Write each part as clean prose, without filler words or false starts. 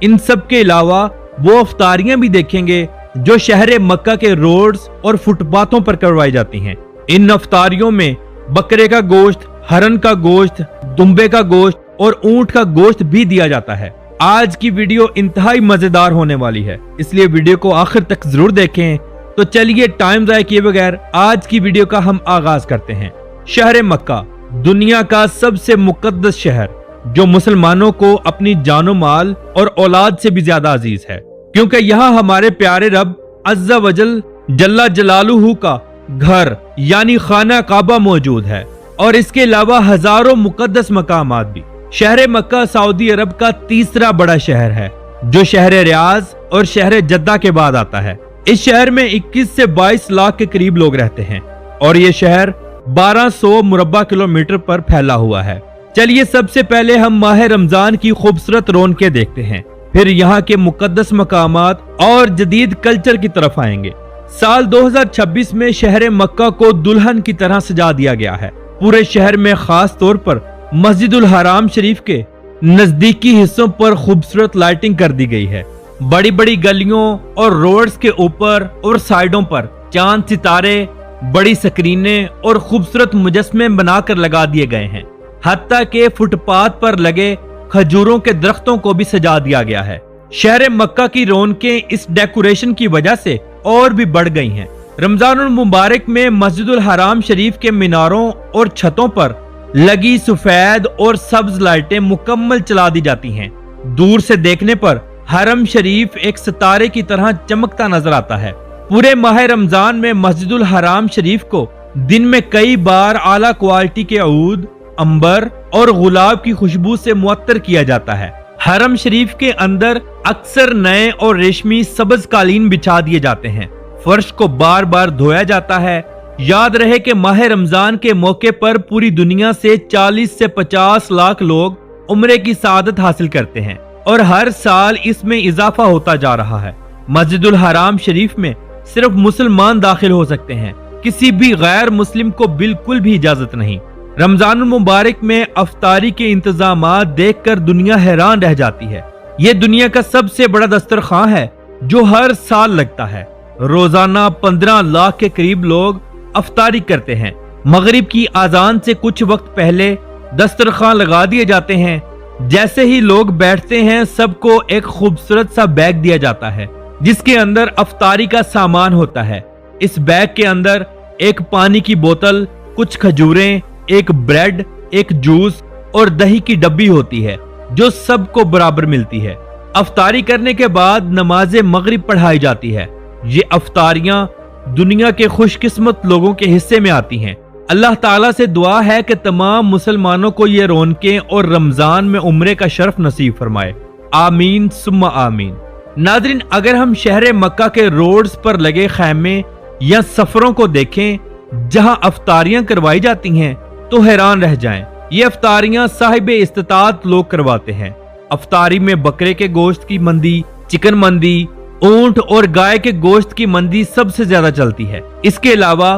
इन सब के अलावा वो अफ्तारियां भी देखेंगे जो शहर मक्का के रोड्स और फुटपाथों पर करवाई जाती हैं। इन अफ्तारियों में बकरे का गोश्त, हरन का गोश्त, दुम्बे का गोश्त और ऊंट का गोश्त भी दिया जाता है। आज की वीडियो इंतहाई मजेदार होने वाली है, इसलिए वीडियो को आखिर तक जरूर देखें। तो चलिए टाइम ज़ाया किए बगैर आज की वीडियो का हम आगाज करते हैं। शहर मक्का दुनिया का सबसे मुकद्दस शहर, जो मुसलमानों को अपनी जानो माल और औलाद से भी ज्यादा अजीज है, क्योंकि यहाँ हमारे प्यारे रब अज़्ज़ा वजल जल्ला जलालुहू का घर यानी खाना काबा मौजूद है और इसके अलावा हजारों मुकद्दस मकामात भी। शहर मक्का सऊदी अरब का तीसरा बड़ा शहर है, जो शहर रियाज और शहर जद्दा के बाद आता है। इस शहर में 21 से 22 लाख के करीब लोग रहते हैं और ये शहर 1200 मुरब्बा किलोमीटर पर फैला हुआ है। चलिए सबसे पहले हम माह रमजान की खूबसूरत रौनकें देखते हैं, फिर यहाँ के मुकद्दस मकामात और जदीद कल्चर की तरफ आएंगे। साल 2026 में शहर मक्का को दुल्हन की तरह सजा दिया गया है। पूरे शहर में खास तौर पर मस्जिदुल हराम शरीफ के नजदीकी हिस्सों पर खूबसूरत लाइटिंग कर दी गई है। बड़ी बड़ी गलियों और रोड्स के ऊपर और साइडों पर चांद सितारे, बड़ी स्क्रीनें और खूबसूरत मुजस्मे बनाकर लगा दिए गए हैं। हत्ता के फुटपाथ पर लगे खजूरों के दरख्तों को भी सजा दिया गया है। शहर मक्का की रौनकें इस डेकोरेशन की वजह से और भी बढ़ गई हैं। रमजानुल मुबारक में मस्जिदुल हराम शरीफ के मीनारों और छतों पर लगी सफेद और सब्ज लाइटें मुकम्मल चला दी जाती हैं। दूर से देखने पर हरम शरीफ एक सितारे की तरह चमकता नजर आता है। पूरे माह रमजान में मस्जिदुल हराम शरीफ को दिन में कई बार आला क्वालिटी के ऊद, अंबर और गुलाब की खुशबू से मुअत्तर किया जाता है। हरम शरीफ के अंदर अक्सर नए और रेशमी सब्ज कालीन बिछा दिए जाते हैं। फर्श को बार बार धोया जाता है। याद रहे कि माह रमजान के मौके पर पूरी दुनिया से 40 से 50 लाख लोग उम्रे की सादत हासिल करते हैं और हर साल इसमें इजाफा होता जा रहा है। मस्जिदुल हराम शरीफ में सिर्फ मुसलमान दाखिल हो सकते हैं, किसी भी गैर मुस्लिम को बिल्कुल भी इजाजत नहीं। रमजानुल मुबारक में अफ्तारी के इंतजामात देखकर दुनिया हैरान रह जाती है। ये दुनिया का सबसे बड़ा दस्तरखान है जो हर साल लगता है। रोजाना 15 लाख के करीब लोग अफ्तारी करते हैं। मगरिब की आजान से कुछ वक्त पहले दस्तरखान लगा दिए जाते हैं। जैसे ही लोग बैठते हैं, सबको एक खूबसूरत सा बैग दिया जाता है जिसके अंदर अफ्तारी का सामान होता है। इस बैग के अंदर एक पानी की बोतल, कुछ खजूरें, एक ब्रेड, एक जूस और दही की डब्बी होती है जो सबको बराबर मिलती है। अफ्तारी करने के बाद नमाज मगरिब पढ़ाई जाती है। ये अफ्तारियां दुनिया के खुशकिस्मत लोगों के हिस्से में आती हैं। अल्लाह ताला से दुआ है कि तमाम मुसलमानों को ये रौनकें और रमजान में उम्रे का शर्फ नसीब फरमाए। आमीन सुम्मा आमीन। नाज़रीन, अगर हम शहर मक्का के रोड्स पर लगे खैमे या सफरों को देखें जहां अफ्तारियां करवाई जाती हैं तो हैरान रह जाएं। ये अफ्तारियां साहिबे इस्तिताअत लोग करवाते हैं। अफ्तारी में बकरे के गोश्त की मंदी, चिकन मंदी, ऊंट और गाय के गोश्त की मंदी सबसे ज्यादा चलती है। इसके अलावा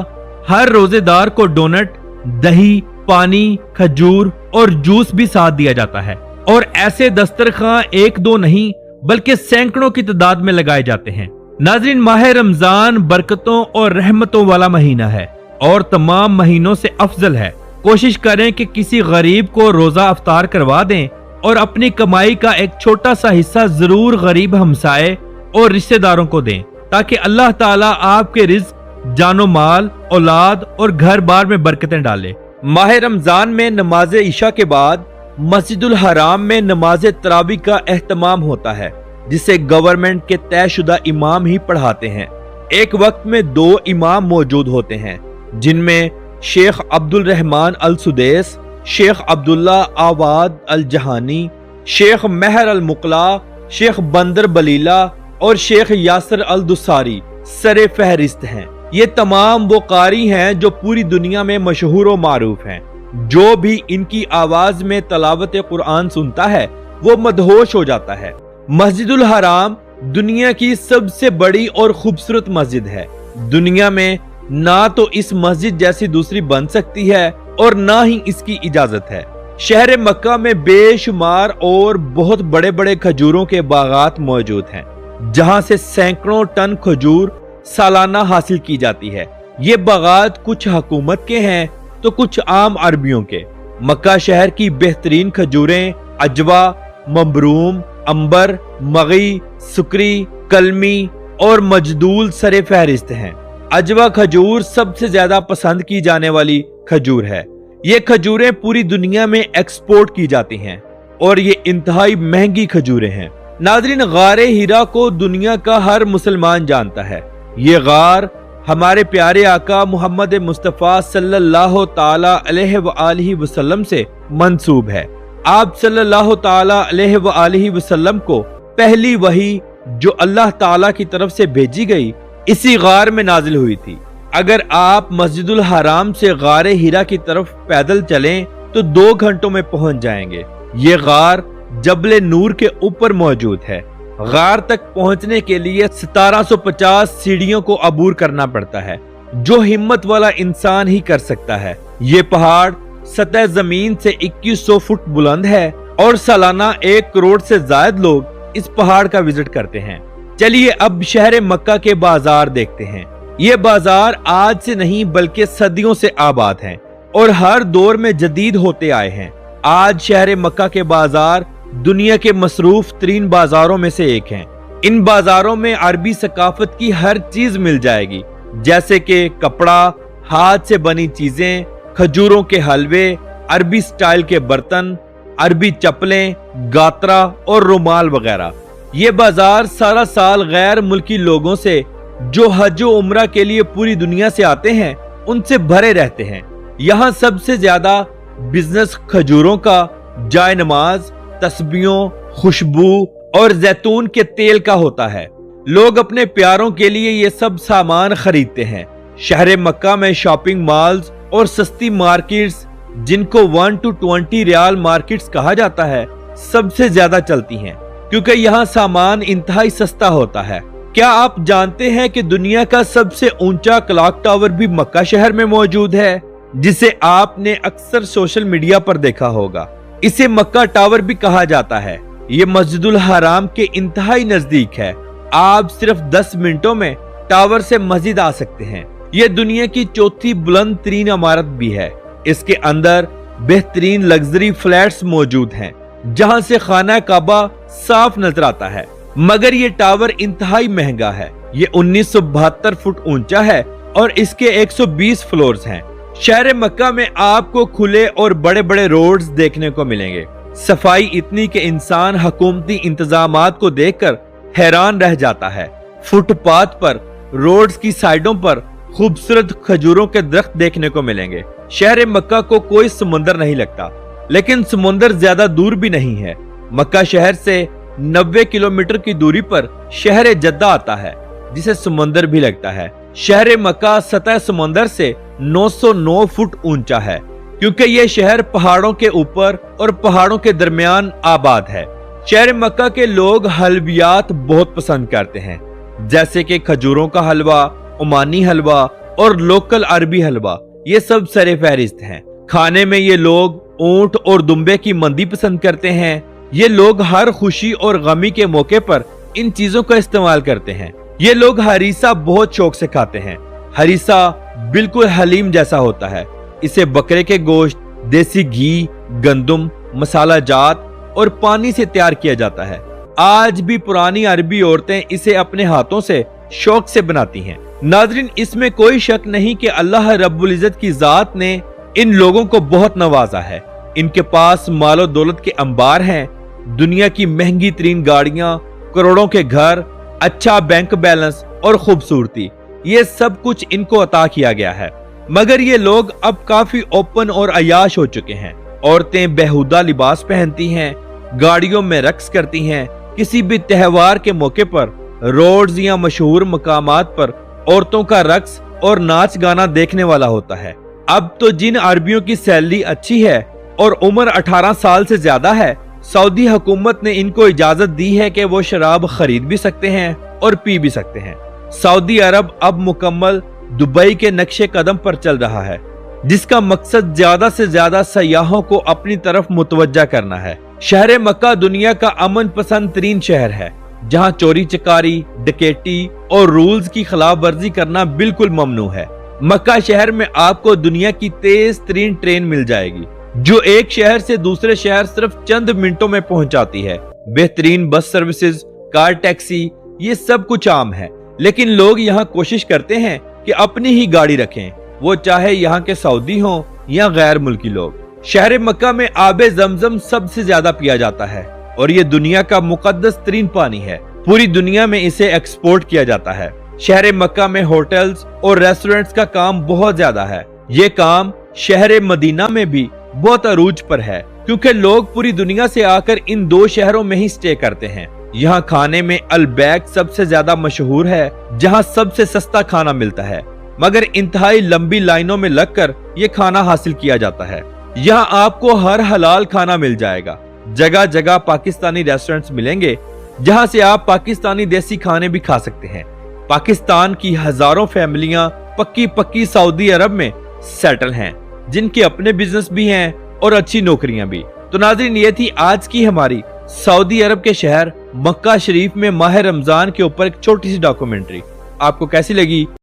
हर रोजेदार को डोनट, दही, पानी, खजूर और जूस भी साथ दिया जाता है। और ऐसे दस्तरखान एक दो नहीं बल्कि सैकड़ों की तादाद में लगाए जाते हैं। नाज़रीन, माह रमजान बरकतों और रहमतों वाला महीना है और तमाम महीनों से अफजल है। कोशिश करें कि किसी गरीब को रोजा अफ्तार करवा दें और अपनी कमाई का एक छोटा सा हिस्सा जरूर गरीब हमसाए और रिश्तेदारों को दें, ताकि अल्लाह ताला आपके रिज्क, जानो माल, औलाद और घर बार में बरकतें डाले। माह रमजान में नमाज इशा के बाद मस्जिदुल हराम में नमाज तरावी का एहतमाम होता है, जिसे गवर्नमेंट के तयशुदा इमाम ही पढ़ाते हैं। एक वक्त में 2 इमाम मौजूद होते हैं, जिनमें शेख अब्दुल रहमान अल सुदेस, शेख अब्दुल्ला आवाद अल जहानी, शेख महर अल मुकला, शेख बंदर बलीला और शेख यासर अल दुसारी सरे फहरिस्त हैं। ये तमाम वो कारी हैं जो पूरी दुनिया में मशहूर और मारूफ हैं। जो भी इनकी आवाज में तलावत कुरान सुनता है वो मदहोश हो जाता है। मस्जिदुल हराम दुनिया की सबसे बड़ी और खूबसूरत मस्जिद है। दुनिया में ना तो इस मस्जिद जैसी दूसरी बन सकती है और ना ही इसकी इजाजत है। शहर मक्का में बेशुमार और बहुत बड़े बड़े खजूरों के बागात मौजूद हैं, जहां से सैकड़ों टन खजूर सालाना हासिल की जाती है। ये बागात कुछ हुकूमत के हैं तो कुछ आम अरबियों के। मक्का शहर की बेहतरीन खजूरें अजवा, मबरूम, अंबर, मगी, सुकरी, कलमी और मजदूल सरे फहरिस्त हैं। अजवा खजूर सबसे ज्यादा पसंद की जाने वाली खजूर है। ये खजूरें पूरी दुनिया में एक्सपोर्ट की जाती हैं और ये इंतहाई महंगी खजूरें हैं। नाज़रीन, गारे हीरा को दुनिया का हर मुसलमान जानता है। ये गार हमारे प्यारे आका मोहम्मद मुस्तफ़ा सल्लल्लाहु ताला अलैहि वसल्लम से मंसूब है। आप सल्लल्लाहु ताला अलैहि वसल्लम को पहली वही जो अल्लाह ताला की तरफ से भेजी गई इसी गार में नाजिल हुई थी। अगर आप मस्जिदुल हराम से गारे हीरा की तरफ पैदल चलें तो 2 घंटों में पहुंच जाएंगे। ये गार जबले नूर के ऊपर मौजूद है। गार तक पहुंचने के लिए 1750 सीढ़ियों को अबूर करना पड़ता है, जो हिम्मत वाला इंसान ही कर सकता है। ये पहाड़ सतह जमीन से 2100 फुट बुलंद है और सालाना 1 करोड़ से ज्यादा लोग इस पहाड़ का विजिट करते हैं। चलिए अब शहर मक्का के बाजार देखते हैं। ये बाजार आज से नहीं बल्कि सदियों से आबाद हैं और हर दौर में जदीद होते आए हैं। आज शहर मक्का के बाजार दुनिया के मसरूफ तरीन बाजारों में से एक हैं। इन बाजारों में अरबी सकाफत की हर चीज मिल जाएगी, जैसे कि कपड़ा, हाथ से बनी चीजें, खजूरों के हलवे, अरबी स्टाइल के बर्तन, अरबी चप्पलें, गात्रा और रुमाल वगैरह। ये बाजार सारा साल गैर मुल्की लोगों से जो हज व उम्रा के लिए पूरी दुनिया से आते हैं उनसे भरे रहते हैं। यहाँ सबसे ज्यादा बिजनेस खजूरों का, जाय नमाज, तस्बीहों, खुशबू और जैतून के तेल का होता है। लोग अपने प्यारों के लिए ये सब सामान खरीदते हैं। शहर मक्का में शॉपिंग मॉल्स और सस्ती मार्केट्स, जिनको 1 to 20 रियाल मार्केट्स कहा जाता है, सबसे ज्यादा चलती हैं, क्योंकि यहाँ सामान इंतहाई सस्ता होता है। क्या आप जानते हैं कि दुनिया का सबसे ऊंचा क्लॉक टावर भी मक्का शहर में मौजूद है, जिसे आपने अक्सर सोशल मीडिया पर देखा होगा। इसे मक्का टावर भी कहा जाता है। ये मस्जिदुल हराम के इंतहाई नजदीक है। आप सिर्फ 10 मिनटों में टावर से मस्जिद आ सकते हैं। ये दुनिया की चौथी बुलंद तरीन इमारत भी है। इसके अंदर बेहतरीन लग्जरी फ्लैट्स मौजूद हैं, जहां से खाना काबा साफ नजर आता है। मगर ये टावर इंतहाई महंगा है। ये 1972 फुट ऊंचा है और इसके 120 फ्लोर्स हैं। शहर मक्का में आपको खुले और बड़े बड़े रोड्स देखने को मिलेंगे। सफाई इतनी कि इंसान हुकूमती इंतजामात को देखकर हैरान रह जाता है। फुटपाथ पर, रोड्स की साइडों पर खूबसूरत खजूरों के दरख्त देखने को मिलेंगे। शहर मक्का को कोई समुंदर नहीं लगता, लेकिन समुंदर ज्यादा दूर भी नहीं है। मक्का शहर से 90 किलोमीटर की दूरी पर शहर जद्दा आता है, जिसे समुंदर भी लगता है। शहर मक्का सतह समुंदर से 909 फुट ऊंचा है, क्योंकि यह शहर पहाड़ों के ऊपर और पहाड़ों के दरमियान आबाद है। शहर मक्का के लोग हलवियात बहुत पसंद करते हैं, जैसे कि खजूरों का हलवा, ओमानी हलवा और लोकल अरबी हलवा। ये सब सरे फहरिस्त हैं। खाने में ये लोग ऊंट और दुम्बे की मंदी पसंद करते हैं। ये लोग हर खुशी और गमी के मौके पर इन चीजों का इस्तेमाल करते हैं। ये लोग हरीसा बहुत शौक से खाते हैं। हरीसा बिल्कुल हलीम जैसा होता है। इसे बकरे के गोश्त, देसी घी, गंदम, मसाला जात और पानी से तैयार किया जाता है। आज भी पुरानी अरबी औरतें इसे अपने हाथों से शौक से बनाती हैं। नाज़रीन, इसमें कोई शक नहीं कि अल्लाह रब्बुल इज्जत की जात ने इन लोगों को बहुत नवाजा है। इनके पास मालो दौलत के अंबार हैं, दुनिया की महंगी तरीन गाड़ियां, करोड़ों के घर, अच्छा बैंक बैलेंस और खूबसूरती, ये सब कुछ इनको अता किया गया है। मगर ये लोग अब काफी ओपन और अयाश हो चुके हैं। औरतें बेहुदा लिबास पहनती हैं, गाड़ियों में रक्स करती हैं। किसी भी त्योहार के मौके पर रोड्स या मशहूर मकामात पर औरतों का रक्स और नाच गाना देखने वाला होता है। अब तो जिन अरबियों की सैलरी अच्छी है और उम्र 18 साल से ज्यादा है, सऊदी हुकूमत ने इनको इजाजत दी है कि वो शराब खरीद भी सकते हैं और पी भी सकते हैं। सऊदी अरब अब मुकम्मल दुबई के नक्शे कदम पर चल रहा है। جس کا مقصد زیادہ سے زیادہ سیاحوں کو اپنی طرف متوجہ کرنا ہے۔ شہر مکہ دنیا کا امن پسند ترین شہر ہے، جہاں چوری چکاری، ڈکیتی اور رولز کی خلاف ورزی کرنا بالکل ممنوع ہے۔ مکہ شہر میں آپ کو دنیا کی تیز ترین ٹرین مل جائے گی، جو ایک شہر سے دوسرے شہر صرف چند منٹوں میں پہنچاتی ہے۔ بہترین بس سروسز، کار ٹیکسی، یہ سب کچھ عام ہے، لیکن لوگ یہاں کوشش کرتے ہیں کہ اپنی ہی گاڑی رکھیں، وہ چاہے یہاں کے سعودی ہوں یا غیر ملکی لوگ۔ شہر مکہ میں آب زمزم سب سے زیادہ پیا جاتا ہے اور یہ دنیا کا مقدس ترین پانی ہے۔ پوری دنیا میں اسے ایکسپورٹ کیا جاتا ہے۔ شہر مکہ میں ہوٹلز اور ریسٹورنٹس کا کام بہت زیادہ ہے۔ یہ کام شہر مدینہ میں بھی بہت عروج پر ہے، کیونکہ لوگ پوری دنیا سے آ کر ان دو شہروں میں ہی سٹے کرتے ہیں۔ یہاں کھانے میں البیک سب سے زیادہ مشہور ہے، جہاں سب سے سستا کھانا ملتا ہے، مگر انتہائی لمبی لائنوں میں لگ کر یہ کھانا حاصل کیا جاتا ہے۔ یہاں آپ کو ہر حلال کھانا مل جائے گا۔ جگہ جگہ پاکستانی ریسٹورنٹس ملیں گے، جہاں سے آپ پاکستانی دیسی کھانے بھی کھا سکتے ہیں۔ پاکستان کی ہزاروں فیملیاں پکی سعودی عرب میں سیٹل ہیں، جن کے اپنے بزنس بھی ہیں اور اچھی نوکریاں بھی۔ تو ناظرین، یہ تھی آج کی ہماری سعودی عرب کے شہر مکہ شریف میں ماہ رمضان کے اوپر ایک چھوٹی سی ڈاکومنٹری۔ آپ کو کیسی لگی؟